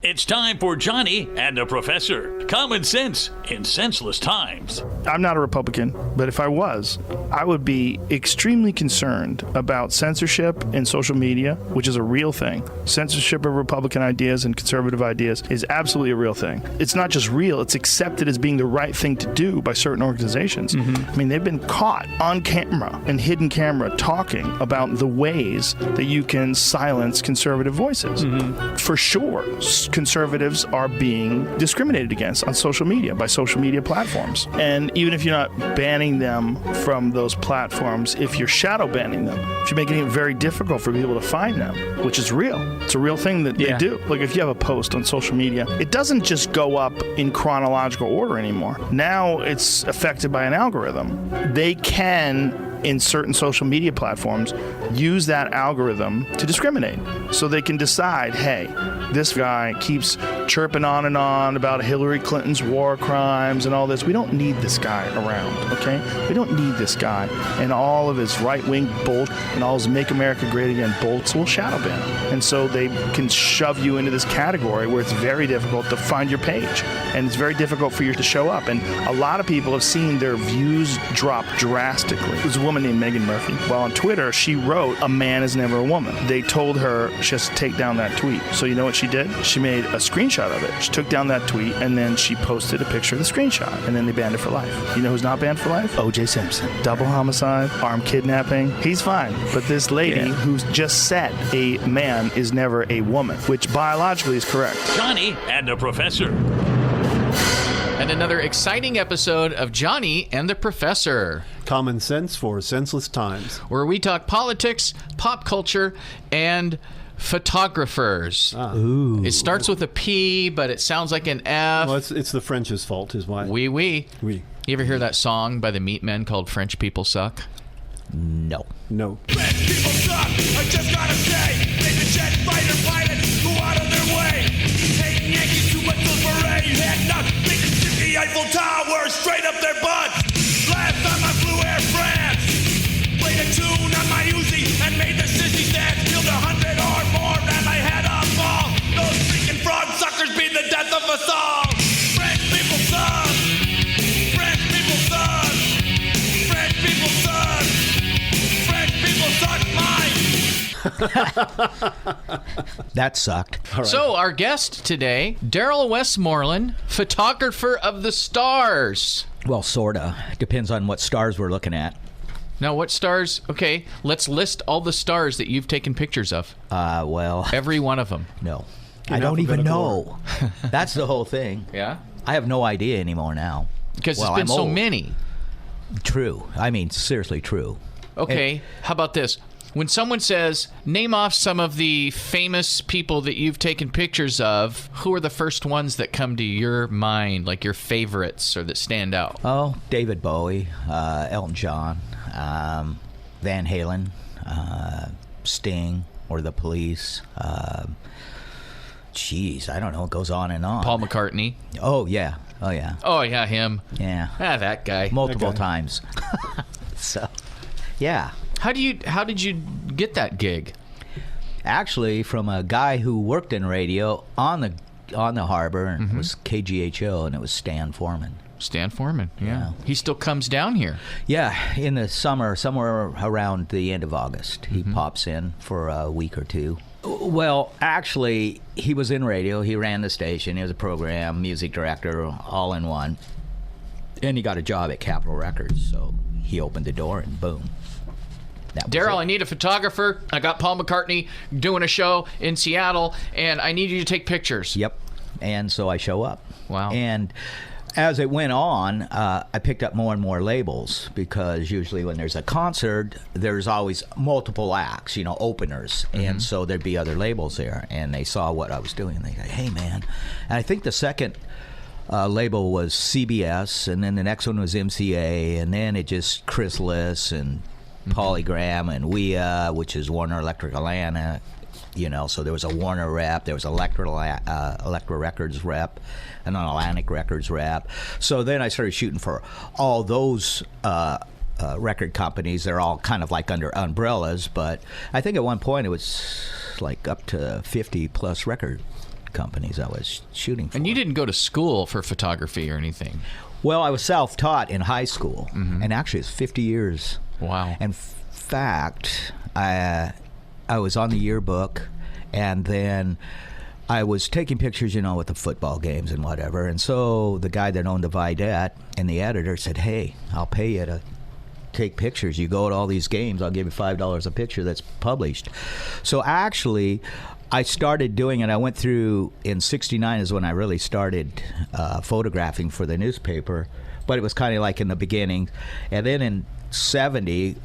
It's time for Johnny and the Professor. Common sense in senseless times. I'm not a Republican, but if I was, I would be extremely concerned about censorship in social media, which is a real thing. Censorship of Republican ideas and conservative ideas is absolutely a real thing. It's not just real, it's accepted as being the right thing to do by certain organizations. I mean, they've been caught on camera and hidden camera talking about the ways that you can silence conservative voices. For sure, conservatives are being discriminated against on social media by social media platforms. And even if you're not banning them from those platforms, if you're shadow banning them, if you're making it very difficult for people to find them, which is real. It's a real thing that they do. Like if you have a post on social media, it doesn't just go up in chronological order anymore. Now it's affected by an algorithm. They can, in certain social media platforms, use that algorithm to discriminate. So they can decide, hey, this guy keeps chirping on and on about Hillary Clinton's war crimes and all this. We don't need this guy around, okay? We don't need this guy and all of his right-wing bolt and all his Make America Great Again bolts. We'll shadow ban him. And so they can shove you into this category where it's very difficult to find your page. And it's very difficult for you to show up. And a lot of people have seen their views drop drastically. There's a woman named Megan Murphy. Well, on Twitter, she wrote, "A man is never a woman." They told her she has to take down that tweet. So you know what she did? She made a screenshot of it. She took down that tweet, and then she posted a picture of the screenshot. And then they banned her for life. You know who's not banned for life? O.J. Simpson. Double homicide, armed kidnapping. He's fine. But this lady who's just said a man is never a woman, which biologically is correct. Johnny and the Professor. And another exciting episode of Johnny and the Professor. Common sense for senseless times. Where we talk politics, pop culture, and photographers. Ooh. It starts with a P, but it sounds like an F. Well, it's the French's fault, is why. Oui. Oui. You ever hear that song by the Meatmen called French People Suck? No. French people suck, I just gotta say. Make the jet fighter pilots go out of their way. Take Yankees to a parade. Had not make them stick the Eiffel Tower straight up their butt. Last time I flew Air France, played a tune on my Uzi and made the sissy dance. Killed 100 or more and I had a ball. Those freaking frog suckers be the death of us all. French people suck. French people suck. French people suck. French people suck mine. That sucked. Right. So our guest today, Darrell Westmoreland, photographer of the stars. Well, sorta. Depends on what stars we're looking at. Now, what stars? Okay, let's list all the stars that you've taken pictures of. Well, Every one of them. no. In I don't even alphabetical know. That's the whole thing. Yeah? I have no idea anymore now. Because Well, there's been I'm so old. many. True. I mean, seriously true. Okay, how about this? When someone says, name off some of the famous people that you've taken pictures of, who are the first ones that come to your mind, like your favorites or that stand out? Oh, David Bowie, Elton John, Van Halen, Sting, or The Police. Geez, I don't know. It goes on and on. Paul McCartney. Oh, yeah. Oh, yeah. Oh, yeah, him. Yeah. That guy. Multiple Okay. times. So, yeah. How did you get that gig? Actually, from a guy who worked in radio on the harbor, and Mm-hmm. it was KGHO, and it was Stan Foreman. Stan Foreman, yeah. Yeah. He still comes down here. Yeah, in the summer, somewhere around the end of August, he Mm-hmm. pops in for a week or two. Well, actually, he was in radio. He ran the station. He was a program, music director, all in one. And he got a job at Capitol Records, so he opened the door and boom. That was Darrell, it. I need a photographer. I got Paul McCartney doing a show in Seattle, and I need you to take pictures. Yep. And so I show up. Wow. And as it went on, I picked up more and more labels because usually when there's a concert, there's always multiple acts, openers. Mm-hmm. And so there'd be other labels there. And they saw what I was doing. And they go, hey, man. And I think the second label was CBS, and then the next one was MCA, and then it just Chrysalis and Polygram and WEA, which is Warner Electric Atlanta. So there was a Warner rep, there was Elektra Records rep, and an Atlantic Records rep. So then I started shooting for all those record companies. They're all kind of like under umbrellas, but I think at one point it was like up to 50 plus record companies I was shooting for. And you didn't go to school for photography or anything? Well, I was self-taught in high school, and actually it's 50 years. Wow. In fact, I was on the yearbook, and then I was taking pictures, with the football games and whatever. And so the guy that owned the Vidette and the editor said, "Hey, I'll pay you to take pictures. You go to all these games, I'll give you $5 a picture that's published." So actually, I started doing it. I went through, in 69 is when I really started photographing for the newspaper, but it was kind of like in the beginning. And then in 70,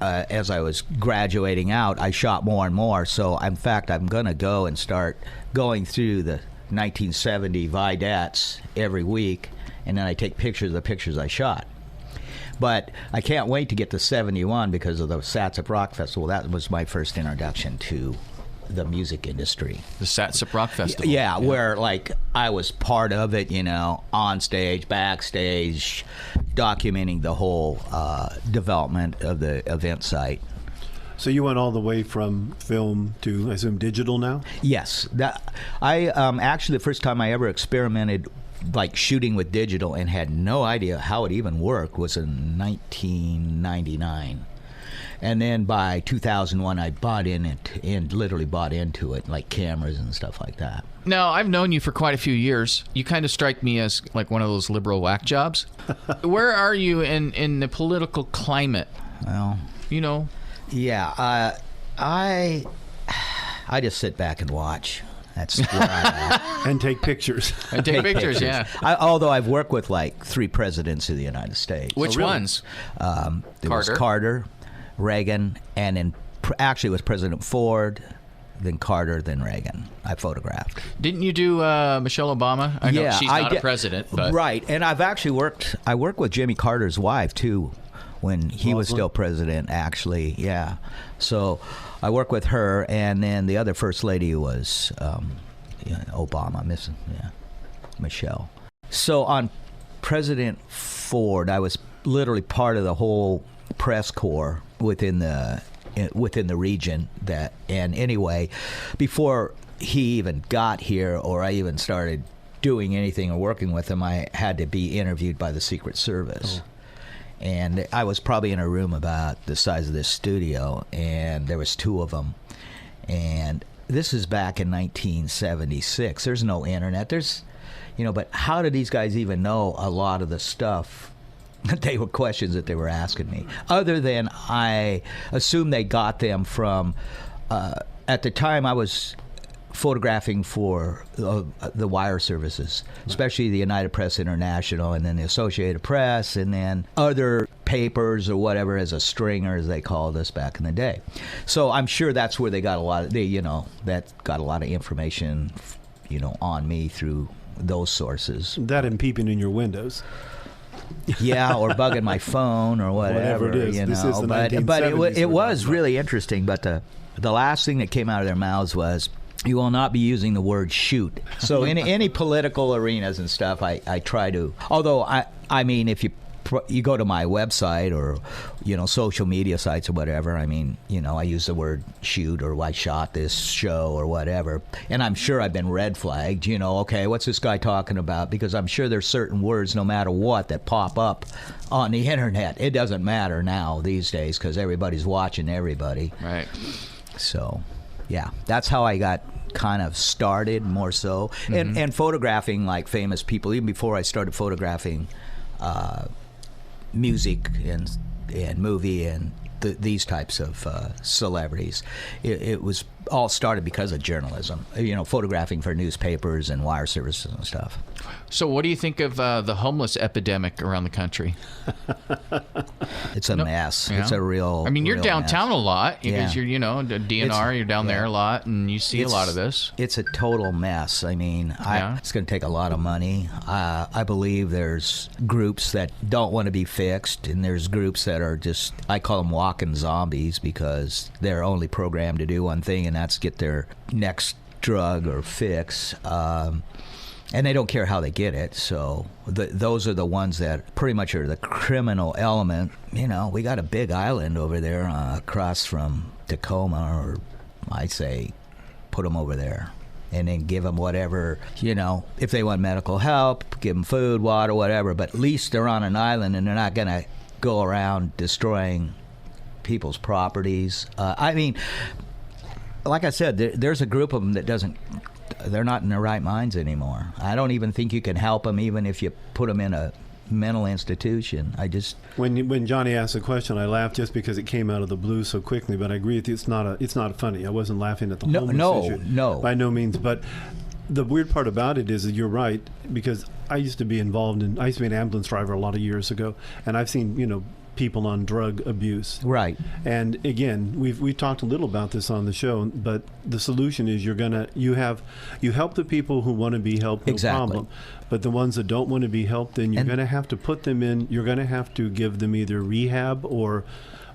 as I was graduating out, I shot more and more. So in fact, I'm going to go and start going through the 1970 Videttes every week, and then I take pictures of the pictures I shot. But I can't wait to get to 71 because of the Satsip Rock Festival. That was my first introduction to the music industry. The Satsip Rock Festival. Yeah, where like I was part of it, on stage, backstage, documenting the whole development of the event site. So you went all the way from film to, I assume, digital now? Yes. I actually, the first time I ever experimented like shooting with digital and had no idea how it even worked was in 1999. And then by 2001, I bought in it and literally bought into it, like cameras and stuff like that. Now, I've known you for quite a few years. You kind of strike me as like one of those liberal whack jobs. Where are you in the political climate? Well, Yeah, I just sit back and watch. That's where I am. And take pictures. and take pictures, yeah. Although I've worked with like 3 presidents of the United States. Which ones? There was Carter, Reagan, and then actually it was President Ford, then Carter, then Reagan. I photographed. Didn't you do Michelle Obama? I know she's not a president, but right. And I've actually I worked with Jimmy Carter's wife too, when he was still president. Actually, yeah. So I worked with her, and then the other first lady was Obama, Michelle. So on President Ford, I was literally part of the whole press corps within the region. And anyway, before he even got here, or I even started doing anything or working with him, I had to be interviewed by the Secret Service. And I was probably in a room about the size of this studio, and there was 2 of them. And this is back in 1976. There's no internet. But how did these guys even know a lot of the stuff? They were questions that they were asking me. Other than I assume they got them from, at the time I was photographing for the wire services, especially the United Press International, and then the Associated Press, and then other papers or whatever, as a stringer, as they called us back in the day. So I'm sure that's where they got a lot of information, on me through those sources. That and peeping in your windows. Yeah, or bugging my phone or whatever it is. This is the but 1970s it was really interesting. But the last thing that came out of their mouths was, "You will not be using the word shoot." So in any political arenas and stuff, I try to. Although I mean, if you go to my website or social media sites or whatever, I mean, I use the word shoot, or I shot this show or whatever, and I'm sure I've been red flagged. Okay, what's this guy talking about? Because I'm sure there's certain words, no matter what, that pop up on the internet. It doesn't matter now these days because everybody's watching everybody. Right. So, yeah, that's how I got kind of started, more so, and photographing like famous people. Even before I started photographing music and movie and these types of celebrities, it was all started because of journalism. Photographing for newspapers and wire services and stuff. So what do you think of the homeless epidemic around the country? It's a mess. Yeah. It's a real. I mean, you're real downtown mess. a lot because Yeah. you're, the DNR. You're down there a lot, and you see a lot of this. It's a total mess. I mean, it's going to take a lot of money. I believe there's groups that don't want to be fixed, and there's groups that are just, I call them walking zombies, because they're only programmed to do one thing, and that's get their next drug or fix. And they don't care how they get it. So those are the ones that pretty much are the criminal element. We got a big island over there across from Tacoma, or I'd say put them over there. and then give them whatever, if they want medical help, give them food, water, whatever. But at least they're on an island and they're not going to go around destroying people's properties. I mean, like I said, there's a group of them that they're not in their right minds anymore. I don't even think you can help them even if you put them in a mental institution. When Johnny asked the question, I laughed just because it came out of the blue so quickly. But I agree with you, it's not funny. I wasn't laughing at the homeless issue. No, by no means. But the weird part about it is that you're right, because I used to be an ambulance driver a lot of years ago, and I've seen people on drug abuse. Right. And again, we've talked a little about this on the show, but the solution is you help the people who want to be helped, no problem. But the ones that don't want to be helped, then you're going to have to put them in. You're going to have to give them either rehab or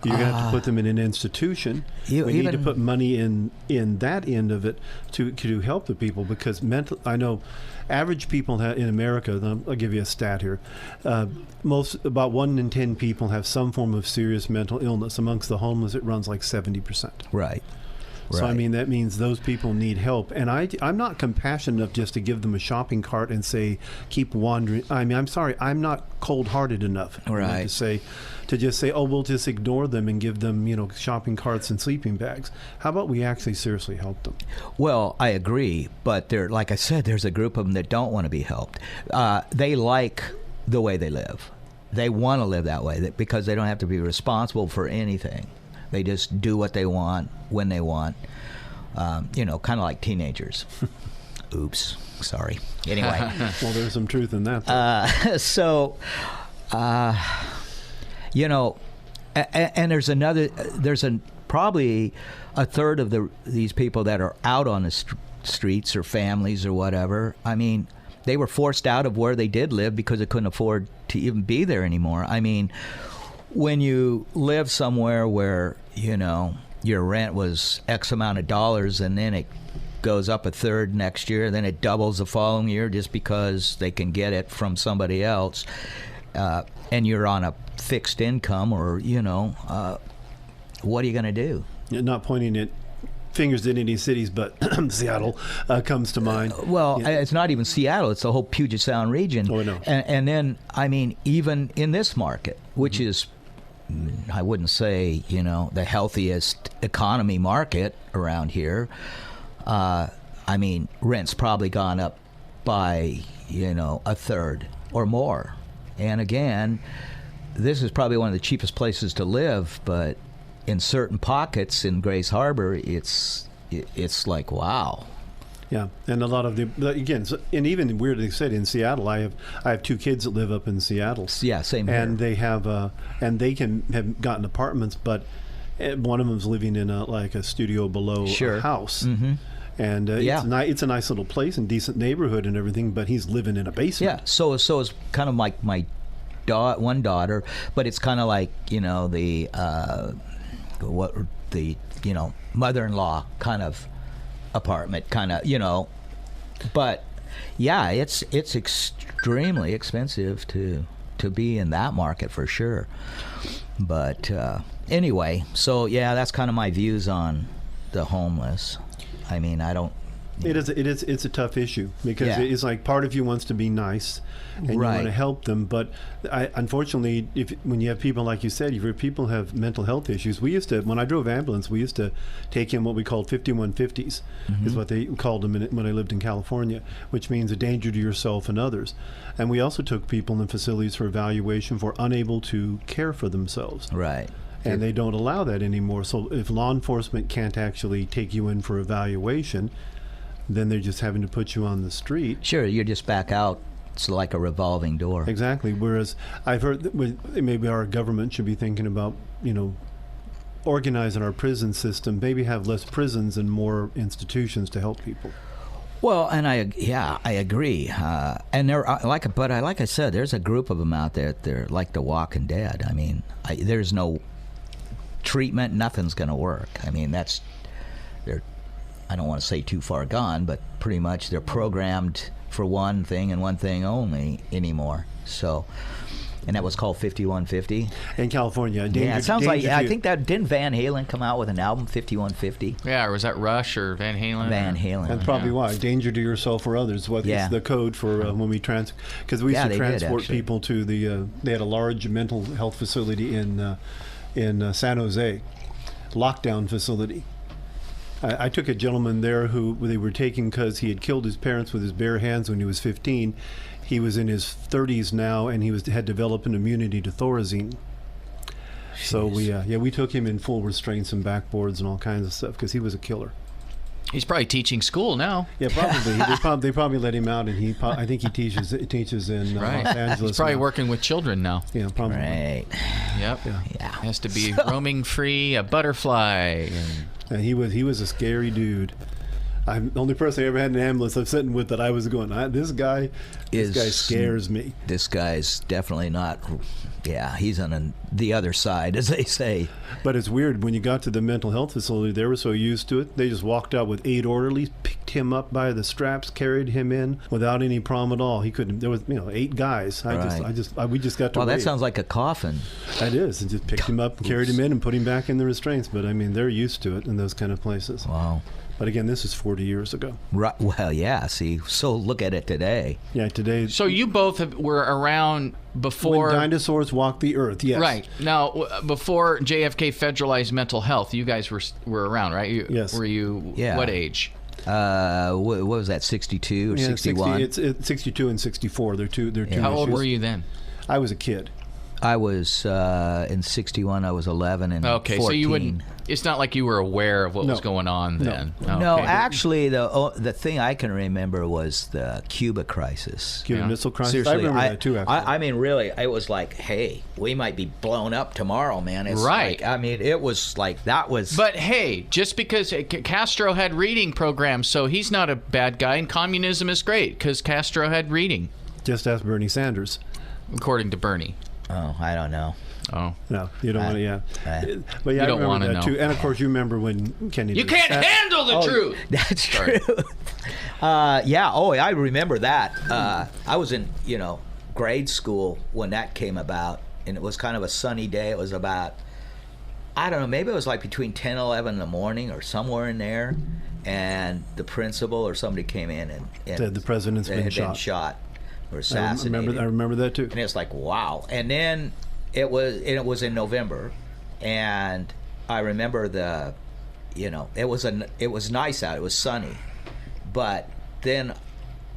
you're going to have to put them in an institution. We need to put money in that end of it to help the people, because I know average people in America, I'll give you a stat here, about 1 in 10 people have some form of serious mental illness. Amongst the homeless, it runs like 70%. Right. So, I mean, that means those people need help. And I'm not compassionate enough just to give them a shopping cart and say, keep wandering. I mean, I'm sorry, I'm not cold-hearted enough to just say, oh, we'll just ignore them and give them, shopping carts and sleeping bags. How about we actually seriously help them? Well, I agree. But like I said, there's a group of them that don't want to be helped. They like the way they live. They want to live that way because they don't have to be responsible for anything. They just do what they want when they want, kind of like teenagers. Oops, sorry. Anyway. Well, there's some truth in that. And there's probably a third of these people that are out on the streets, or families or whatever. I mean, they were forced out of where they did live because they couldn't afford to even be there anymore. I mean, when you live somewhere where, your rent was X amount of dollars and then it goes up a third next year, then it doubles the following year just because they can get it from somebody else, and you're on a fixed income, or, what are you going to do? You're not pointing at fingers in any cities, but Seattle comes to mind. It's not even Seattle. It's the whole Puget Sound region. Oh, I know. And then, I mean, even in this market, which is, I wouldn't say, the healthiest economy market around here, I mean, rent's probably gone up by, a third or more. And again, this is probably one of the cheapest places to live, but in certain pockets in Grace Harbor, it's like, wow. Yeah, and a lot of and even weird they said in Seattle, I have 2 kids that live up in Seattle. Yeah, same here. And they have they can have gotten apartments, but one of them's living in a studio below a house. Mm-hmm. And it's a nice little place and decent neighborhood and everything, but he's living in a basement. Yeah, so it's kind of like my one daughter, but it's kind of like the mother-in-law kind of apartment, kind of, but yeah, it's extremely expensive to be in that market for sure. But anyway, so yeah, that's kind of my views on the homeless. I mean, I don't. It's a tough issue because it's like part of you wants to be nice and you want to help them, but unfortunately, when you have people like you said, people have mental health issues. We used to, when I drove ambulance, we used to take in what we called 5150s, is what they called them when I lived in California, which means a danger to yourself and others. And we also took people in facilities for evaluation for unable to care for themselves. Right. And they don't allow that anymore. So if law enforcement can't actually take you in for evaluation, then they're just having to put you on the street. Sure, you're just back out. It's like a revolving door. Exactly. Whereas I've heard that maybe our government should be thinking about, organizing our prison system, maybe have less prisons and more institutions to help people. Well, and I agree. And there, like I said, there's a group of them out there. They're like the Walking Dead. I mean, there's no treatment. Nothing's going to work. I mean, they're. I don't want to say too far gone, but pretty much they're programmed for one thing and one thing only anymore. So, And that was called 5150 in California. Yeah, it sounds like, I think that, didn't Van Halen come out with an album, 5150? Yeah, or was that Rush or Van Halen? Van Halen. That's probably why. Danger to yourself or others. What is the code for when we because we used to transport people to the. They had a large mental health facility in San Jose, lockdown facility. I took a gentleman there who they were taking because he had killed his parents with his bare hands when he was 15. He was in his 30s now, and he had developed an immunity to Thorazine. Jeez. So we took him in full restraints and backboards and all kinds of stuff because he was a killer. He's probably teaching school now. Yeah, probably. They probably let him out, and I think he teaches in Los Angeles. He's probably working with children now. Yeah, probably. Right. Yep. Yeah. Has to be roaming free, a butterfly. And he was a scary dude. I'm the only person I ever had in an ambulance I'm sitting with that I was going, this guy scares me. This guy's definitely not. Yeah, he's on the other side, as they say. But it's weird when you got to the mental health facility. They were so used to it. They just walked out with 8 orderlies, picked him up by the straps, carried him in without any problem at all. He couldn't. There was 8 guys. We just got to. Well, wait. that sounds like a coffin. That is, and just picked him up, carried him in, and put him back in the restraints. But I mean, they're used to it in those kind of places. Wow. But again, this is 40 years ago. Right. Well, yeah. See, so look at it today. Yeah, today. So you both were around before when dinosaurs walked the earth. Yes. Right. Now, before JFK federalized mental health, you guys were around, right? Yes. Were you? What age? What was that? 62 or 61? It's 62 and 64. They're two. How old were you then? I was a kid. I was in 61. I was 11 and 14. So you wouldn't. It's not like you were aware of what was going on then. No, actually, the thing I can remember was the Cuba crisis. Cuban Missile Crisis. Seriously, I remember that too. I mean, really, it was like, hey, we might be blown up tomorrow, man. It's right. Like, I mean, it was like that was. But hey, just because Castro had reading programs, so he's not a bad guy, and communism is great because Castro had reading. Just ask Bernie Sanders. According to Bernie. Oh, I don't know. Oh. No, you don't want to, yeah. But you I don't remember that know. too. And of course, you remember when Kennedy. You can't handle the truth! That's true. I remember that. I was in, grade school when that came about, and it was kind of a sunny day. It was about, I don't know, maybe it was like between 10 and 11 in the morning or somewhere in there, and the principal or somebody came in and said the president's been shot. Or assassinated. I remember that too. And it's like, wow. And then it was in November, and I remember it was nice out. It was sunny, but then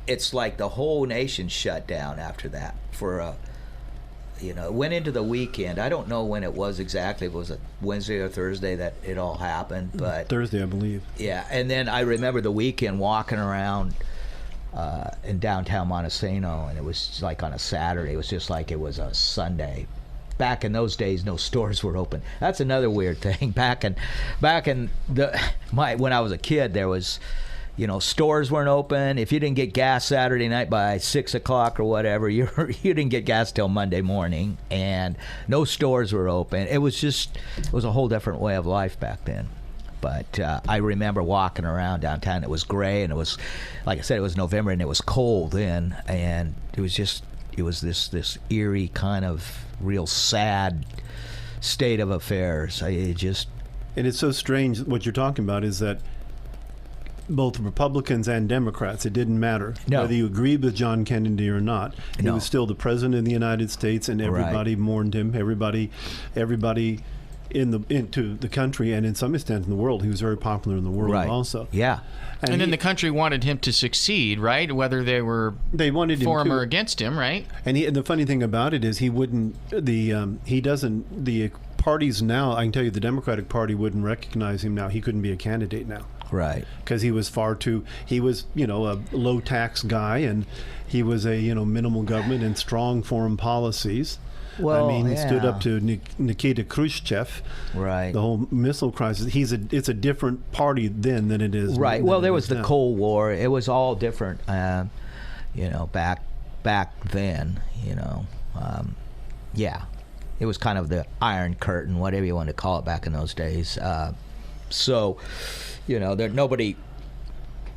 it's like the whole nation shut down after that for it went into the weekend. I don't know when it was exactly. If it was a Wednesday or Thursday that it all happened, but Thursday, I believe. Yeah, and then I remember the weekend walking around in downtown Montesano, and it was like on a Saturday. It was just like it was a Sunday. Back in those days, no stores were open. That's another weird thing. Back in when I was a kid, there was, stores weren't open. If you didn't get gas Saturday night by 6 o'clock or whatever, you didn't get gas till Monday morning, and no stores were open. It was a whole different way of life back then. But I remember walking around downtown. It was gray, and it was, like I said, it was November, and it was cold then, and it was this eerie kind of real sad state of affairs. And it's so strange. What you're talking about is that both Republicans and Democrats, it didn't matter whether you agreed with John Kennedy or not. He was still the president of the United States, and everybody mourned him. Everybody into the country, and in some extent in the world. He was very popular in the world also. Yeah. And then the country wanted him to succeed, right? Whether they wanted for him or against him, right? And the funny thing about it is he wouldn't. The parties now. I can tell you, the Democratic Party wouldn't recognize him now. He couldn't be a candidate now. Right. Because he was he was a low tax guy, and he was a minimal government and strong foreign policies. Well, he stood up to Nikita Khrushchev. Right. The whole missile crisis. It's a different party then than it is. Right. Well, there was the Cold War. It was all different. Back then. Yeah. It was kind of the Iron Curtain, whatever you want to call it, back in those days.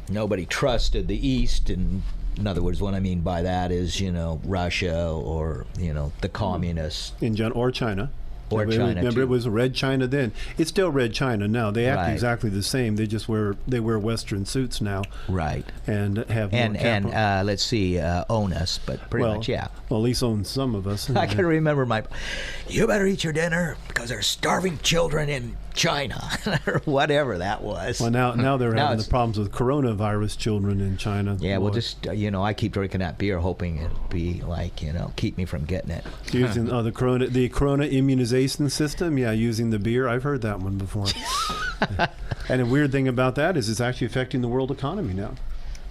Nobody trusted the East, and In other words, what I mean by that is, Russia or, the communists. Or China. Or China, remember, it was Red China then. It's still Red China now. They act Right. exactly the same. They just wear Western suits now. Right. And have And capital. let's see, own us, but pretty much, yeah. Well, at least own some of us. I can remember you better eat your dinner because there's starving children in China, or whatever that was. Well, now they're Now having the it's- problems with coronavirus children in China. Yeah, well, Boy. just, I keep drinking that beer hoping it'll be like, keep me from getting it. Using the corona immunization system, using the beer. I've heard that one before. And the weird thing about that is it's actually affecting the world economy now.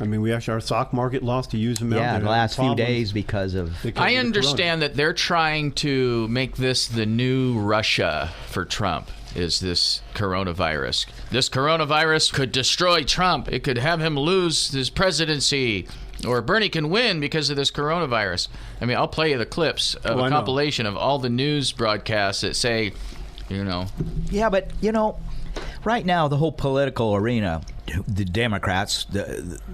I mean, our stock market lost a huge amount. Yeah, the last few days because of I understand that they're trying to make this the new Russia for Trump. Is this coronavirus? This coronavirus could destroy Trump. It could have him lose his presidency. Or Bernie can win because of this coronavirus. I mean, I'll play you the clips of a compilation of all the news broadcasts that say, Yeah, but, right now, the whole political arena, the Democrats,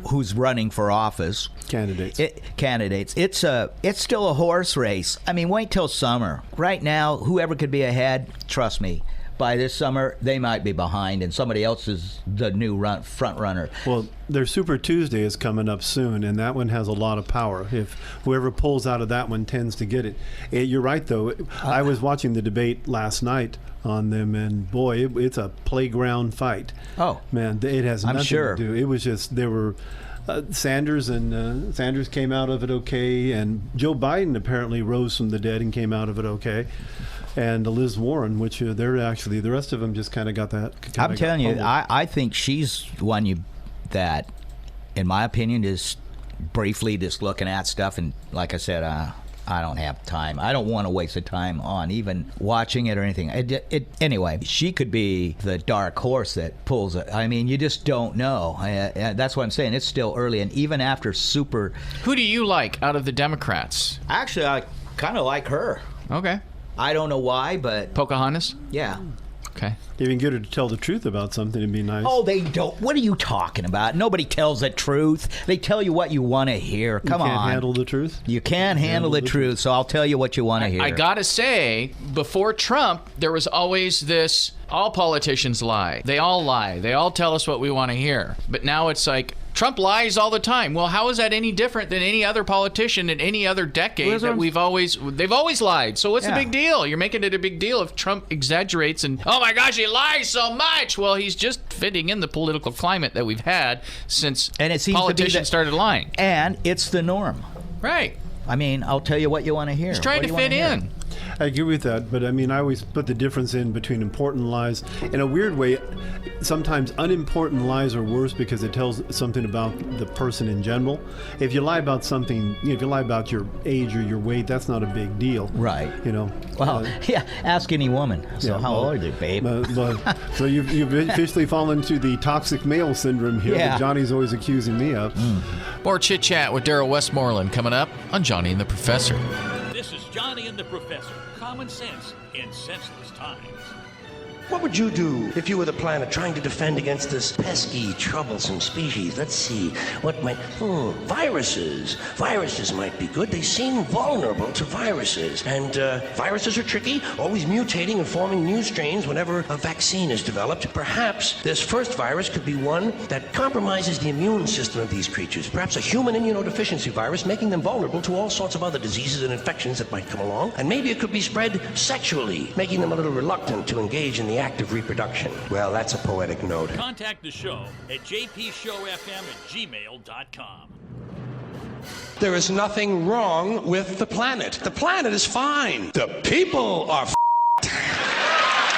who's running for office. Candidates. It's still a horse race. I mean, wait till summer. Right now, whoever could be ahead, trust me, by this summer, they might be behind, and somebody else is the new front runner. Well, their Super Tuesday is coming up soon, and that one has a lot of power. If whoever pulls out of that one tends to get it. You're right, though. I was watching the debate last night on them, and boy, it's a playground fight. Oh. Man, it has nothing sure. to do. It was just, there were... Sanders came out of it okay, and Joe Biden apparently rose from the dead and came out of it okay, and Liz Warren, which they're actually, the rest of them just kind of got that. I'm telling you, I think she's one that, in my opinion, is briefly just looking at stuff, and like I said, I don't have time. I don't want to waste the time on even watching it or anything. Anyway, she could be the dark horse that pulls it. I mean, you just don't know. That's what I'm saying. It's still early, and even after Who do you like out of the Democrats? Actually, I kind of like her. Okay. I don't know why, but Pocahontas? yeah. Okay. Even get her to tell the truth about something would be nice. Oh, they don't. What are you talking about? Nobody tells the truth. They tell you what you want to hear. Come on. You can't handle the truth? You can't handle the truth, so I'll tell you what you want to hear. I gotta say, before Trump, there was always this, all politicians lie. They all lie. They all tell us what we want to hear. But now it's like, Trump lies all the time. Well, how is that any different than any other politician in any other decade that they've always lied. So what's the big deal? You're making it a big deal if Trump exaggerates and, oh my gosh, he lies so much. Well, he's just fitting in the political climate that we've had since politicians started lying. And it's the norm. Right. I mean, I'll tell you what you want to hear. He's trying to fit in. I agree with that, but I mean, I always put the difference in between important lies. In a weird way, sometimes unimportant lies are worse because it tells something about the person in general. If you lie about something, if you lie about your age or your weight, that's not a big deal. Right. Well, yeah, ask any woman. So how old are you, babe? So you've officially fallen into the toxic male syndrome here that Johnny's always accusing me of. More chit-chat with Darrell Westmoreland coming up on Johnny and the Professor. This is Johnny and the Professor. Common sense in senseless times. What would you do if you were the planet trying to defend against this pesky, troublesome species? Let's see. What might... viruses. Viruses might be good. They seem vulnerable to viruses. And viruses are tricky, always mutating and forming new strains whenever a vaccine is developed. Perhaps this first virus could be one that compromises the immune system of these creatures. Perhaps a human immunodeficiency virus, making them vulnerable to all sorts of other diseases and infections that might come along. And maybe it could be spread sexually, making them a little reluctant to engage in the act of reproduction. Well, that's a poetic note. Contact the show at jpshowfm@gmail.com. There is nothing wrong with the planet. The planet is fine. The people are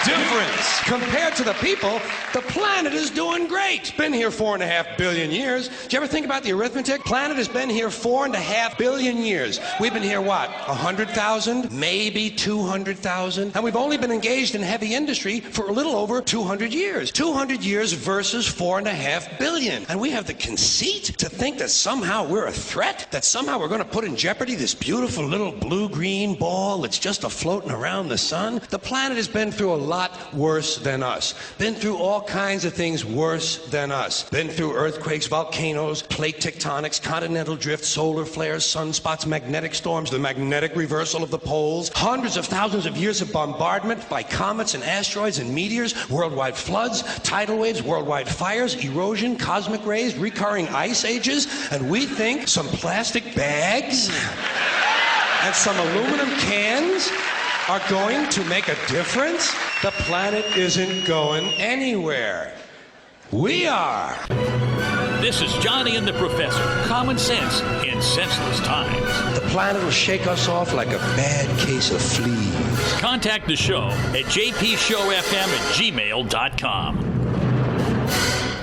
difference. Compared to the people, the planet is doing great. Been here 4.5 billion years. Did you ever think about the arithmetic? Planet has been here 4.5 billion years. We've been here, what, 100,000? Maybe 200,000? And we've only been engaged in heavy industry for a little over 200 years. 200 years versus 4.5 billion. And we have the conceit to think that somehow we're a threat? That somehow we're going to put in jeopardy this beautiful little blue-green ball that's just a-floating around the sun? The planet has been through a lot lot worse than us. Been through all kinds of things worse than us. Been through earthquakes, volcanoes, plate tectonics, continental drift, solar flares, sunspots, magnetic storms, the magnetic reversal of the poles, hundreds of thousands of years of bombardment by comets and asteroids and meteors, worldwide floods, tidal waves, worldwide fires, erosion, cosmic rays, recurring ice ages, and we think some plastic bags and some aluminum cans are going to make a difference? The planet isn't going anywhere. We are. This is Johnny and the Professor. Common sense in senseless times. The planet will shake us off like a bad case of fleas. Contact the show at jpshowfm@gmail.com.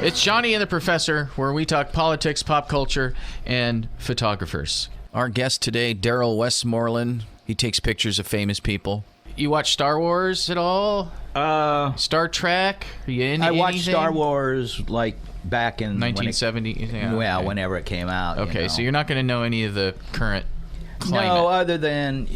It's Johnny and the Professor, where we talk politics, pop culture, and photographers. Our guest today, Darrell Westmoreland. He takes pictures of famous people. You watch Star Wars at all? Star Trek? Are you into I watched anything? Star Wars like back in 1970. Yeah, okay. Whenever it came out. Okay, you know. so you're not going to know any of the current climate. No, other than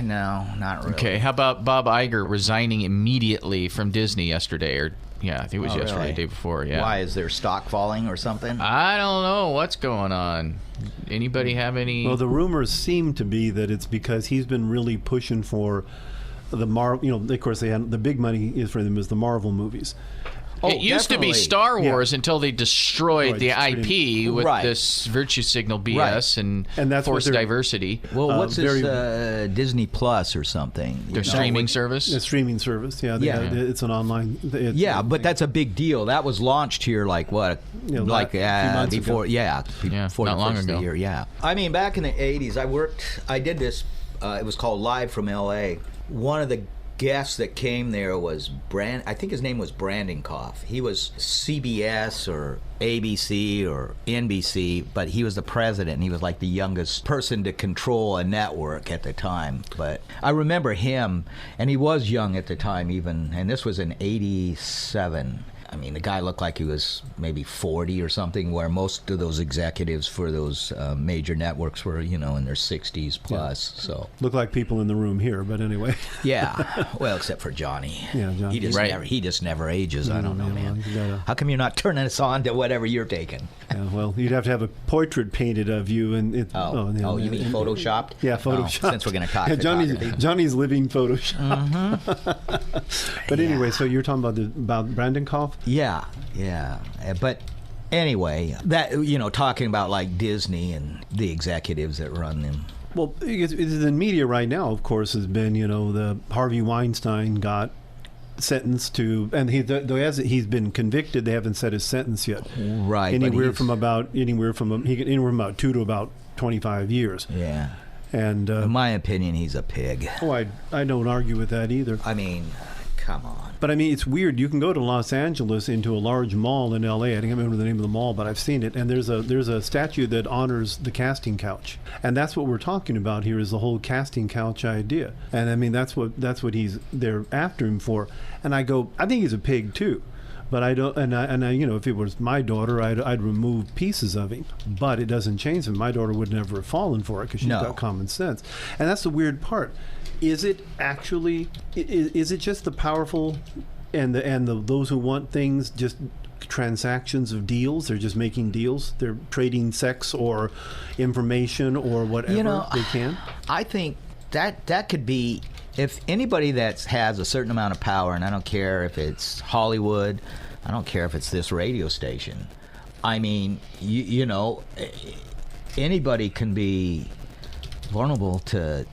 no, not really. Okay, how about Bob Iger resigning immediately from Disney yesterday? Or yeah, I think it was yesterday, really? the day before. Yeah. Why is their stock falling or something? I don't know what's going on. Anybody have any? Well, the rumors seem to be that it's because he's been really pushing for the Marvel. You know, of course, they had the big money is for them is the Marvel movies. It used to be Star Wars until they destroyed the IP with Right. this virtue signal BS and that's forced diversity. Well, what's this Disney Plus or something? Their streaming service? A streaming service, yeah. It's an online. But that's a big deal. That was launched here like what? A few months before, ago. before not the long first ago. of the year, yeah. I mean, back in the 80s, I did this, it was called Live from LA. One of the guest that came there was I think his name was Brandon Koff. He was CBS or ABC or NBC, but he was the president, and he was like the youngest person to control a network at the time. But I remember him, and he was young at the time even, and this was in 87. I mean, the guy looked like he was maybe 40 or something, where most of those executives for those major networks were, in their 60s plus. Yeah. So look like people in the room here, but anyway. Yeah, well, except for Johnny. Yeah, Johnny. He just never ages. I don't know, man. Well, how come you're not turning us on to whatever you're taking? Yeah, well, you'd have to have a portrait painted of you, and you mean photoshopped? Yeah, photoshopped. Since we're going to talk, Johnny's living Photoshop. Mm-hmm. But anyway, so you're talking about Brandon Koff? Yeah. But anyway, that talking about like Disney and the executives that run them. Well, the media right now, of course, has been the Harvey Weinstein got sentenced to, and he's been convicted. They haven't set his sentence yet. Right. Anywhere from about 2 to about 25 years. Yeah. And in my opinion, he's a pig. Oh, I don't argue with that either. I mean, come on. But I mean, it's weird. You can go to Los Angeles into a large mall in LA. I can't remember the name of the mall, but I've seen it. And there's a statue that honors the casting couch, and that's what we're talking about here, is the whole casting couch idea. And I mean, that's what they're after him for. And I think he's a pig too. But I don't, and I, if it was my daughter, I'd remove pieces of him. But it doesn't change him. My daughter would never have fallen for it because she's got common sense. And that's the weird part. Is it actually? Is it just the powerful, and those who want things, just transactions of deals? They're just making deals. They're trading sex or information or whatever they can. I think that could be, if anybody that has a certain amount of power, and I don't care if it's Hollywood, I don't care if it's this radio station. I mean, anybody can be vulnerable to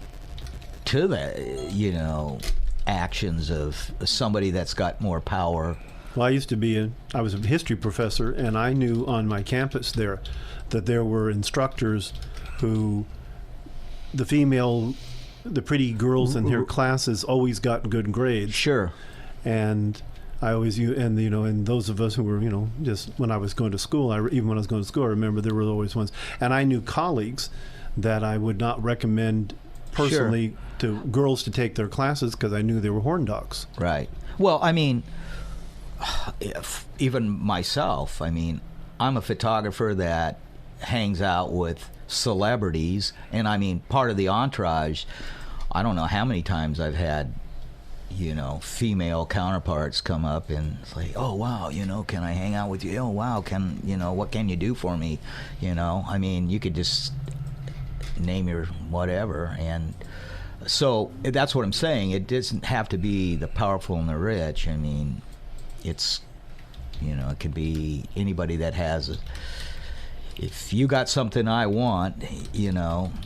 the actions of somebody that's got more power. Well, I was a history professor, and I knew on my campus there that there were instructors who the pretty girls in their classes always got good grades. Sure. And I always, and those of us who were, just when I was going to school, I remember there were always ones. And I knew colleagues that I would not recommend personally to girls to take their classes because I knew they were horn dogs. Right. Well, I mean, even myself, I mean, I'm a photographer that hangs out with celebrities, and I mean, part of the entourage, I don't know how many times I've had female counterparts come up and say, oh wow, can I hang out with you? Oh wow, what can you do for me? I mean, you could just name your whatever. And so that's what I'm saying. It doesn't have to be the powerful and the rich. I mean, it's, it could be anybody that has if you got something I want,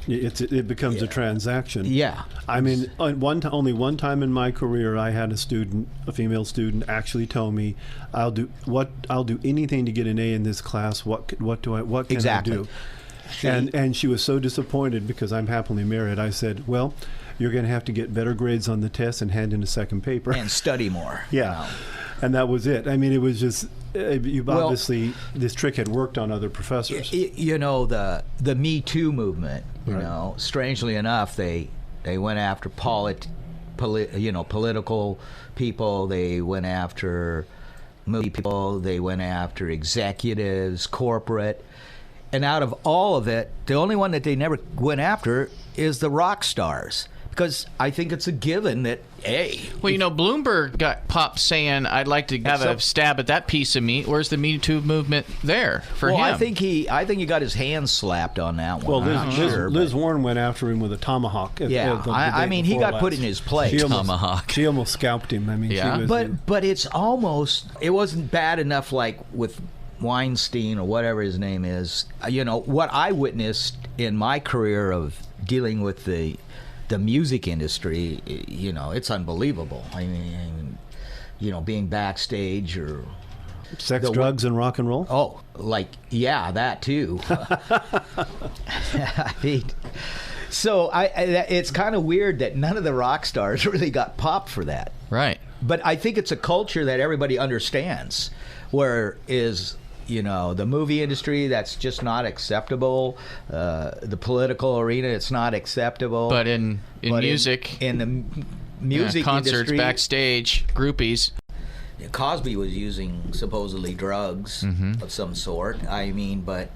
it becomes a transaction. Yeah. I mean, only one time in my career, I had a female student, actually tell me, "I'll do anything to get an A in this class. What can exactly. I do?" And she was so disappointed because I'm happily married. I said, "Well, you're going to have to get better grades on the test and hand in a second paper and study more." Yeah. And that was it. I mean, it was just, obviously, this trick had worked on other professors. The Me Too movement, strangely enough, they went after political people, they went after movie people, they went after executives, corporate. And out of all of it, the only one that they never went after is the rock stars. Because I think it's a given that, hey. Well, Bloomberg got popped saying, I'd like to have a stab at that piece of meat. Where's the Me Too movement there for him? I think he got his hands slapped on that one. Well, Liz Warren went after him with a tomahawk. I mean, he got put in his place. She almost scalped him. I mean, yeah. But it wasn't bad enough like with Weinstein or whatever his name is. What I witnessed in my career of dealing with the music industry, it's unbelievable. I mean, being backstage or sex, drugs, and rock and roll. Oh, that too. I mean, so it's kind of weird that none of the rock stars really got popped for that. Right. But I think it's a culture that everybody understands. Whereas the movie industry, that's just not acceptable. The political arena, it's not acceptable. But in music, in the music concerts, industry, backstage, groupies. Cosby was using supposedly drugs of some sort. I mean, but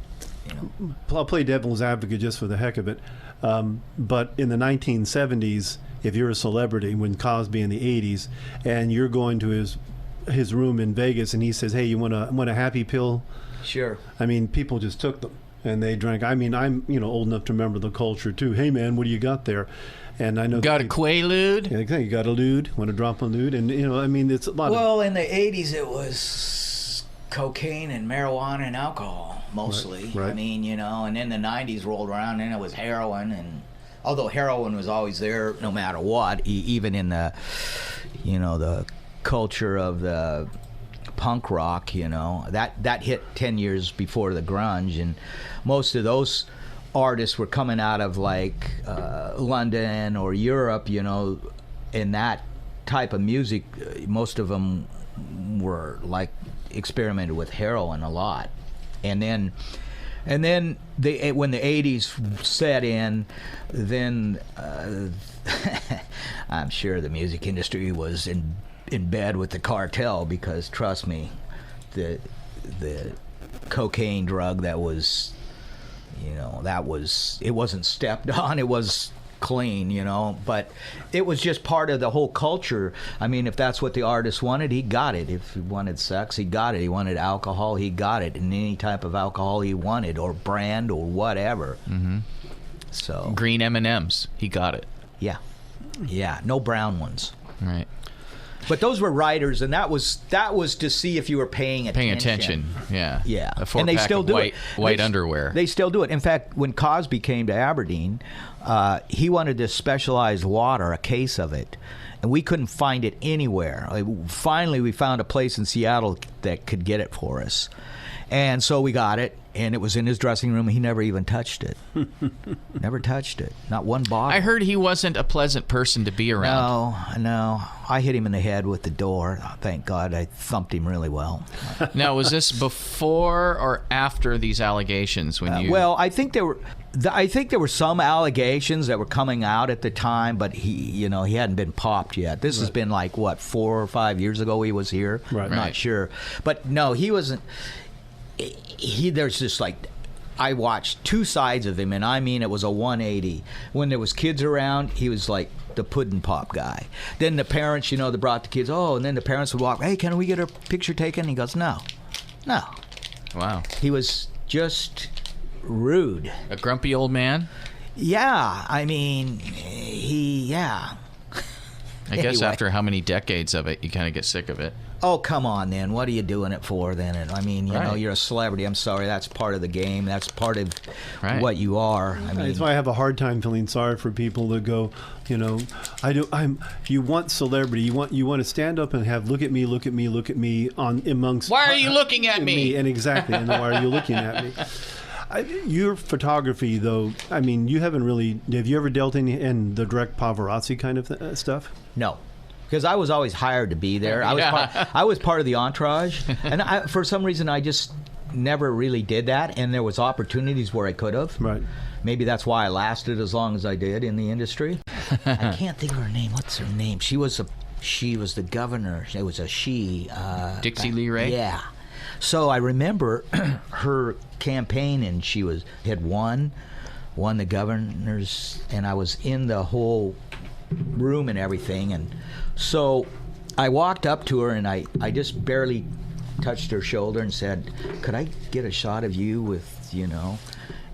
I'll play devil's advocate just for the heck of it. But in the 1970s, if you're a celebrity, when Cosby in the 80s, and you're going to his room in Vegas and he says, hey, you want a happy pill? Sure. I mean, people just took them and they drank. I mean, I'm old enough to remember the culture too. Hey man, what do you got there? And I know got a Quaalude. Yeah, you got a lude. Want to drop a lude? And I mean, it's a lot. Well, in the 80s it was cocaine and marijuana and alcohol mostly. Right. I mean, and then the 90s rolled around and it was heroin, and although heroin was always there no matter what, even in the the culture of the punk rock, that hit 10 years before the grunge, and most of those artists were coming out of like London or Europe, in that type of music. Most of them were like experimented with heroin a lot, and then when the 80s set in, then I'm sure the music industry was in bed with the cartel, because trust me, the cocaine drug that was, it wasn't stepped on, it was clean, but it was just part of the whole culture. I mean, if that's what the artist wanted, he got it. If he wanted sex, he got it. He wanted alcohol, he got it, and any type of alcohol he wanted, or brand, or whatever. So green M&Ms, he got it. Yeah, no brown ones. Right. But those were writers, and that was to see if you were paying attention. Yeah. A and they still do white underwear. They still do it. In fact, when Cosby came to Aberdeen, he wanted this specialized water, a case of it, and we couldn't find it anywhere. Finally, we found a place in Seattle that could get it for us, and so we got it. And it was in his dressing room. He never even touched it. Never touched it. Not one bottle. I heard he wasn't a pleasant person to be around. No. I hit him in the head with the door. Thank God, I thumped him really well. Now, was this before or after these allegations? Well, I think there were some allegations that were coming out at the time, but he hadn't been popped yet. This has been like 4 or 5 years ago he was here. Right. Not sure, but no, he wasn't. There's just like I watched two sides of him, and I mean it was a 180. When there was kids around, he was like the pudding pop guy. Then the parents, they brought the kids, and then the parents would walk, hey, can we get a picture taken? And he goes, no. Wow. He was just rude. A grumpy old man? Yeah, I mean, I guess after how many decades of it, you kind of get sick of it. Oh, come on, then. What are you doing it for, then? And, I mean, you know, you're a celebrity. I'm sorry. That's part of the game. That's part of what you are. I mean, that's why I have a hard time feeling sorry for people that go, you want celebrity. You want to stand up and have look at me on amongst. Why are you looking at me? And exactly. And why are you looking at me? Your photography, though, I mean, you haven't really. Have you ever dealt in the direct paparazzi kind of stuff? No. Because I was always hired to be there. I was part of the entourage. And for some reason, I just never really did that. And there was opportunities where I could have. Right. Maybe that's why I lasted as long as I did in the industry. I can't think of her name. What's her name? She was the governor. It was a she. Dixie Lee Ray? Yeah. So I remember her campaign, and she had won the governors, and I was in the whole room and everything, and so I walked up to her and I just barely touched her shoulder and said, could I get a shot of you with,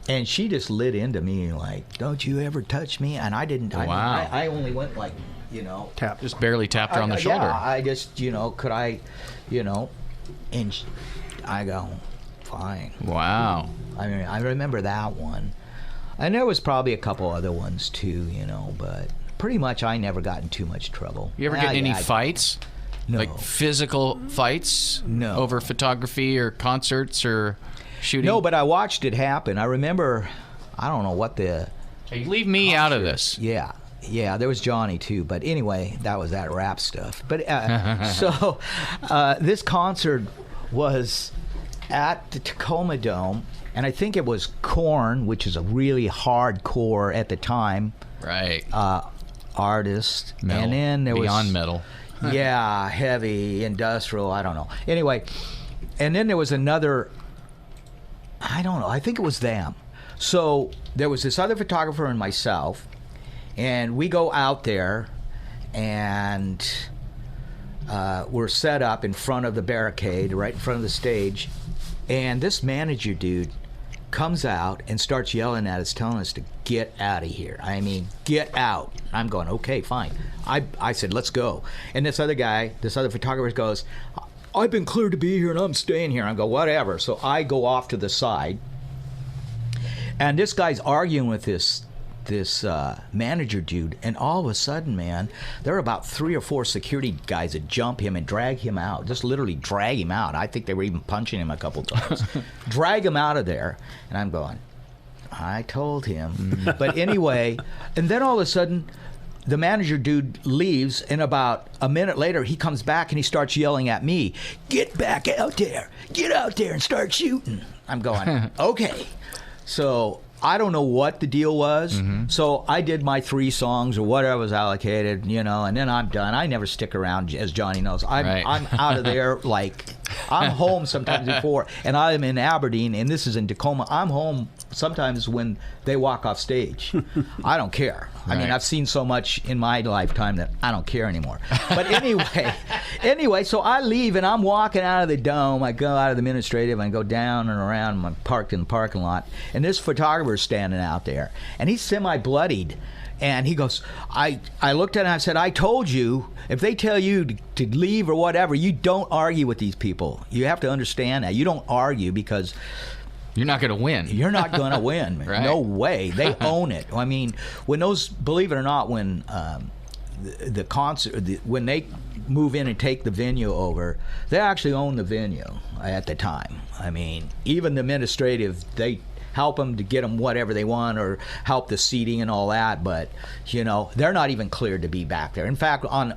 and she just lit into me like, don't you ever touch me. And I didn't. Wow. I only went like, tap, just barely tapped her on the shoulder. Yeah, I just, could I, and I go, fine. Wow. I mean, I remember that one, and there was probably a couple other ones too, but pretty much I never got in too much trouble. You ever get in any fights? No. Like physical fights? No. Over photography or concerts or shooting? No, but I watched it happen. I remember, I don't know what the... Hey, leave me out of this. Yeah, there was Johnny too. But anyway, that was that rap stuff. But so this concert was at the Tacoma Dome, and I think it was Korn, which is a really hardcore at the time. Right. Artist. Metal. And then there was Beyond metal. Yeah, heavy, industrial, I don't know. Anyway, and then there was another, I don't know, I think it was them. So there was this other photographer and myself, and we go out there, and we're set up in front of the barricade, right in front of the stage, and this manager dude comes out and starts yelling at us, telling us to get out of here. I mean, get out. I'm going, okay, fine. I said, let's go. And this other photographer goes, I've been cleared to be here and I'm staying here. I go, whatever. So I go off to the side, and this guy's arguing with this manager dude, and all of a sudden, man, there are about 3 or 4 security guys that jump him and drag him out, just literally drag him out. I think they were even punching him a couple times. Drag him out of there, and I'm going, I told him. But anyway, and then all of a sudden, the manager dude leaves, and about a minute later, he comes back and he starts yelling at me, get back out there, get out there and start shooting. I'm going, okay. So I don't know what the deal was. So I did my 3 songs or whatever was allocated, and then I'm done. I never stick around, as Johnny knows. I'm out of there. Like, I'm home sometimes before, and I'm in Aberdeen, and this is in Tacoma. I'm home sometimes when they walk off stage. I don't care. I mean, I've seen so much in my lifetime that I don't care anymore. But anyway, so I leave, and I'm walking out of the dome. I go out of the administrative, and I go down and around. I'm parked in the parking lot, and this photographer's standing out there, and he's semi-bloodied. And he goes, I looked at him and I said, I told you, if they tell you to leave or whatever, you don't argue with these people. You have to understand that. You don't argue because you're not going to win. You're not going to win. Right. No way. They own it. I mean, when those, believe it or not, when the concert, when they move in and take the venue over, they actually own the venue at the time. I mean, even the administrative, they help them to get them whatever they want or help the seating and all that, but they're not even cleared to be back there. In fact, on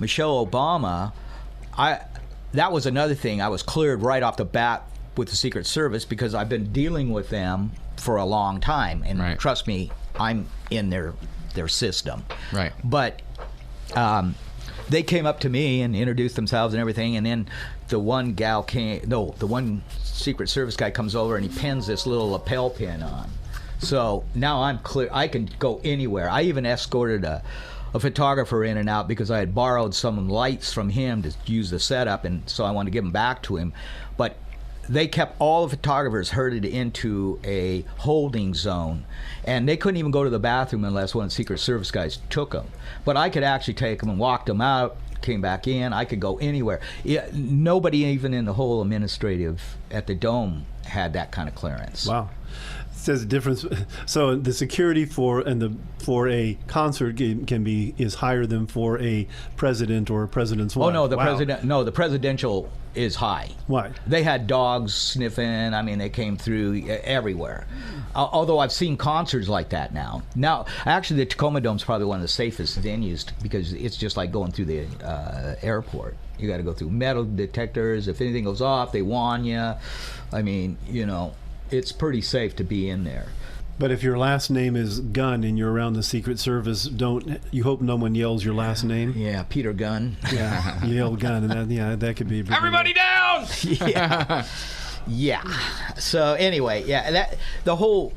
Michelle Obama, that was another thing. I was cleared right off the bat with the Secret Service because I've been dealing with them for a long time, and trust me, I'm in their system. Right. But they came up to me and introduced themselves and everything, and then the one Secret Service guy comes over and he pins this little lapel pin on. So now I'm clear. I can go anywhere. I even escorted a photographer in and out because I had borrowed some lights from him to use the setup, and so I wanted to give them back to him. But they kept all the photographers herded into a holding zone, and they couldn't even go to the bathroom unless one of the Secret Service guys took them. But I could actually take them and walk them out, came back in. I could go anywhere. Nobody even in the whole administrative at the Dome had that kind of clearance. Wow. Says the difference. So the security for a concert is higher than for a president or a president's wife. Oh no, the presidential is high. Why? They had dogs sniffing. I mean, they came through everywhere. Although I've seen concerts like that now. Now, actually, the Tacoma Dome's probably one of the safest venues because it's just like going through the airport. You got to go through metal detectors. If anything goes off, they warn you. I mean, it's pretty safe to be in there. But if your last name is Gunn and you're around the Secret Service, you hope no one yells your last name? Yeah, Peter Gunn. Yeah, you yell Gunn, and that could be... Everybody down! Yeah. Yeah. So anyway, that whole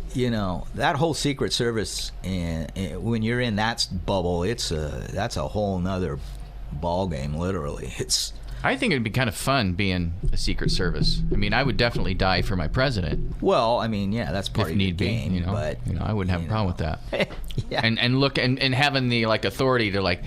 Secret Service, when you're in that bubble, that's a whole nother ball game, literally. I think it'd be kind of fun being a Secret Service. I mean, I would definitely die for my president. Well, I mean, yeah, that's part if of the need game. Be, but I wouldn't have a problem with that. Yeah. And look and having the authority to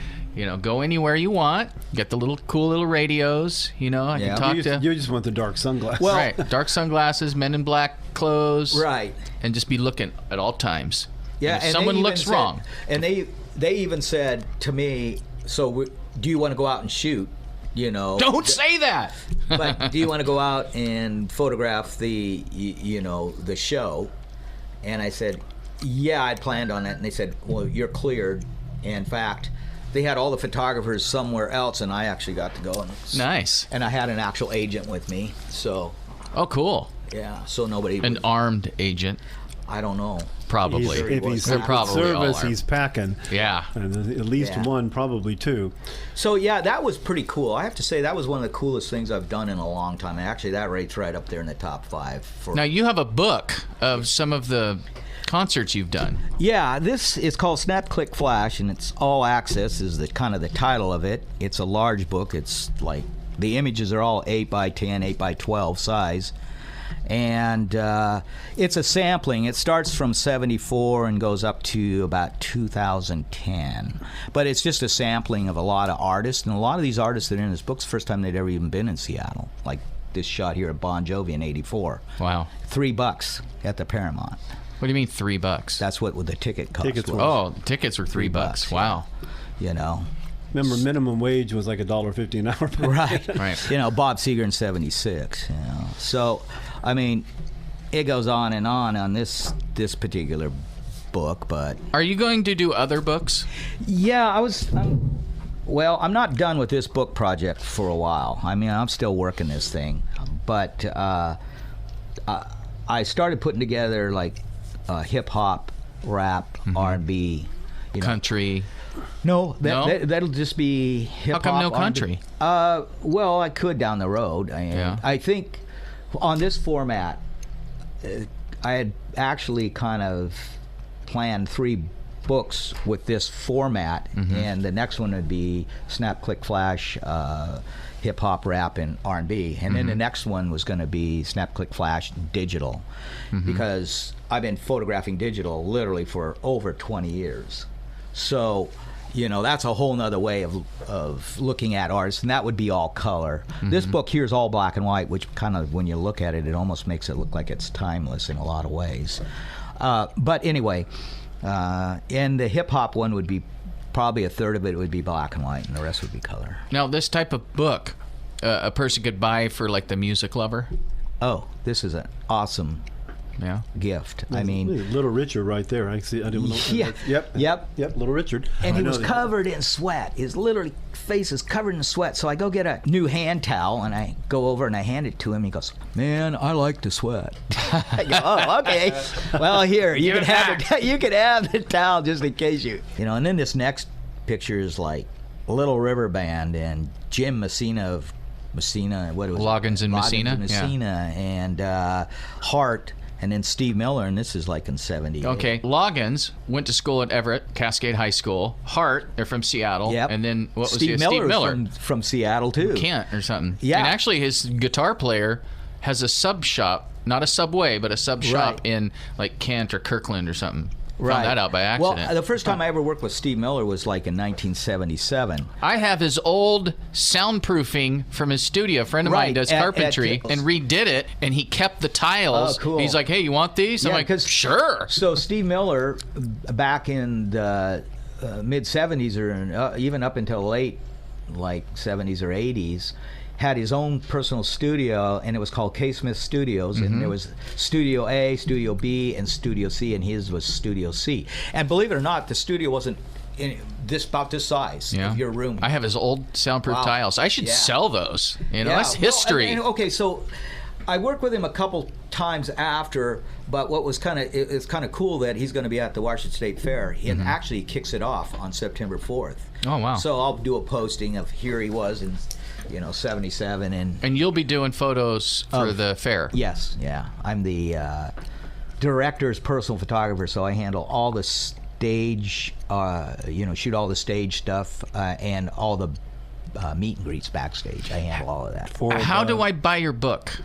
go anywhere you want. Get the cool little radios. I can talk to. You just want the dark sunglasses. Well, right, dark sunglasses, men in black clothes. Right. And just be looking at all times. Yeah. And if someone looks wrong. And they even said to me, "So do you want to go out and shoot?" Don't say that. But do you want to go out and photograph the show? And I said, yeah, I'd planned on that. And they said, well, you're cleared. In fact, they had all the photographers somewhere else, and I actually got to go. Nice. And I had an actual agent with me, so. Oh, cool. Yeah, so nobody. An armed agent. I don't know. Probably. If he's probably service, he's packing. Yeah. And at least one, probably two. So, yeah, that was pretty cool. I have to say that was one of the coolest things I've done in a long time. And actually, that rate's right up there in the top 5. Now, you have a book of some of the concerts you've done. Yeah, this is called Snap, Click, Flash, and it's all access is the kind of the title of it. It's a large book. It's like the images are all 8 by 10, 8 by 12 size. And it's a sampling. It starts from 74 and goes up to about 2010. But it's just a sampling of a lot of artists. And a lot of these artists that are in this book's the first time they'd ever even been in Seattle. Like this shot here at Bon Jovi in 84. Wow. $3 at the Paramount. What do you mean $3? That's what the ticket cost. Tickets were $3. Wow. Remember, minimum wage was like $1.50 an hour. Right. Bob Seger in 76. So, I mean, it goes on and on this particular book. But are you going to do other books? Yeah, I'm not done with this book project for a while. I mean, I'm still working this thing, but I started putting together like hip hop, rap, R&B, country. No, that'll just be hip hop. How come no country? Well, I could down the road. I think on this format, I had actually kind of planned 3 books with this format, and the next one would be Snap, Click, Flash, hip hop, rap, and R&B, and then the next one was going to be Snap, Click, Flash, digital, because I've been photographing digital literally for over 20 years. So, that's a whole nother way of looking at artists, and that would be all color. This book here is all black and white, which kind of, when you look at it, it almost makes it look like it's timeless in a lot of ways. But anyway, and the hip-hop one would be probably a third of it would be black and white, and the rest would be color. Now, this type of book, a person could buy for, like, the music lover? Oh, this is an awesome gift. I mean, Little Richard right there. I see. I didn't know. Yep. Little Richard. And he was covered in sweat. His literally face is covered in sweat. So I go get a new hand towel and I go over and I hand it to him. He goes, "Man, I like to sweat." I go, "Oh, okay. Well, here you can have the towel just in case you." And then this next picture is like Little River Band and Jim Messina of Messina. What was Loggins and Messina? And Hart. And then Steve Miller, and this is like in 78. Okay, Loggins went to school at Everett, Cascade High School. Hart, they're from Seattle. Yep. And then what was Steve Miller? From Seattle, too. Kent or something. Yeah. And actually, his guitar player has a sub shop, not a Subway, but a sub shop in like Kent or Kirkland or something. Found that out by accident. Well, the first time I ever worked with Steve Miller was like in 1977. I have his old soundproofing from his studio. A friend of mine does carpentry and redid it, and he kept the tiles. Oh, cool. He's like, hey, you want these? I'm like, sure. So Steve Miller, back in the mid-70s or even up until late, like 70s or 80s, had his own personal studio, and it was called K. Smith Studios, and there was Studio A, Studio B, and Studio C, and his was Studio C. And believe it or not, the studio wasn't about this size of your room. I have his old soundproof tiles. I should sell those. That's history. Okay, so I worked with him a couple times after, but what was it's kind of cool that he's going to be at the Washington State Fair, and actually he kicks it off on September 4th. Oh, wow. So I'll do a posting of here he was in 77, and you'll be doing photos for the fair. Yes, yeah. I'm the director's personal photographer, so I handle all the stage, shoot all the stage stuff, and all the meet and greets backstage. I handle all of that. How do I buy your book?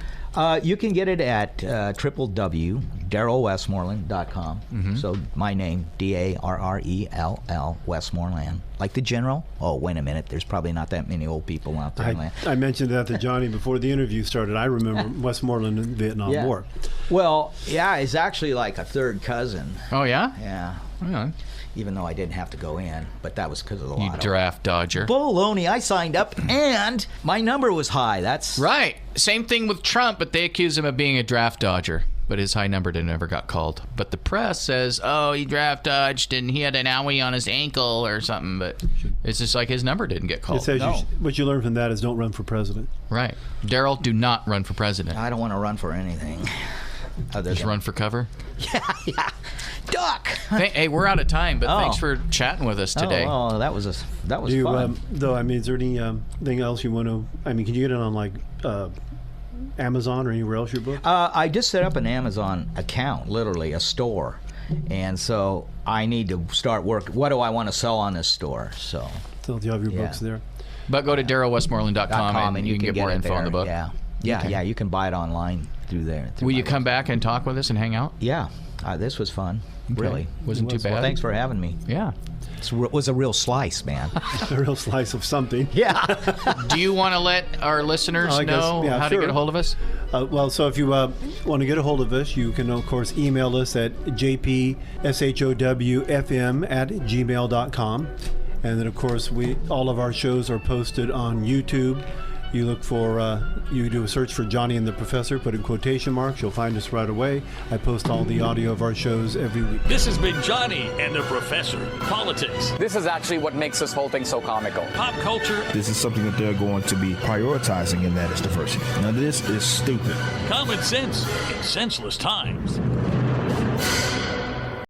You can get it at www.darrellwestmoreland.com. So my name, Darrell, Westmoreland. Like the general? Oh, wait a minute. There's probably not that many old people out there. I mentioned that to Johnny before the interview started. I remember Westmoreland in the Vietnam War. Well, yeah, it's actually like a third cousin. Oh, yeah? Yeah. Yeah. Even though I didn't have to go in, but that was because of the lotto. You draft dodger. Baloney. I signed up, and my number was high. That's right. Same thing with Trump, but they accuse him of being a draft dodger. But his high number never got called. But the press says, oh, he draft dodged, and he had an owie on his ankle or something. But it's just like his number didn't get called. It says what you learn from that is don't run for president. Right. Darrell, do not run for president. I don't want to run for anything. Just run for cover? Yeah. Duck. Hey, we're out of time, but thanks for chatting with us today. Oh, that was fun. Though, I mean, is there anything else you want to? I mean, can you get it on like Amazon or anywhere else your book? I just set up an Amazon account, literally a store, and so I need to start work. What do I want to sell on this store? So you have your books there. But go to darrellwestmoreland.com and you can get more info on the book. Yeah. You can buy it online through there. Will you come back and talk with us and hang out? Yeah. This was fun. Okay. Really. Wasn't too bad. Well, thanks for having me. Yeah. It was a real slice, man. A real slice of something. Yeah. Do you want to let our listeners know how to get a hold of us? So if you want to get a hold of us, you can, of course, email us at jpshowfm@gmail.com. And then, of course, all of our shows are posted on YouTube. You look for, you do a search for Johnny and the Professor, put in quotation marks, you'll find us right away. I post all the audio of our shows every week. This has been Johnny and the Professor. Politics. This is actually what makes this whole thing so comical. Pop culture. This is something that they're going to be prioritizing, and that is diversity. Now, this is stupid. Common sense in senseless times.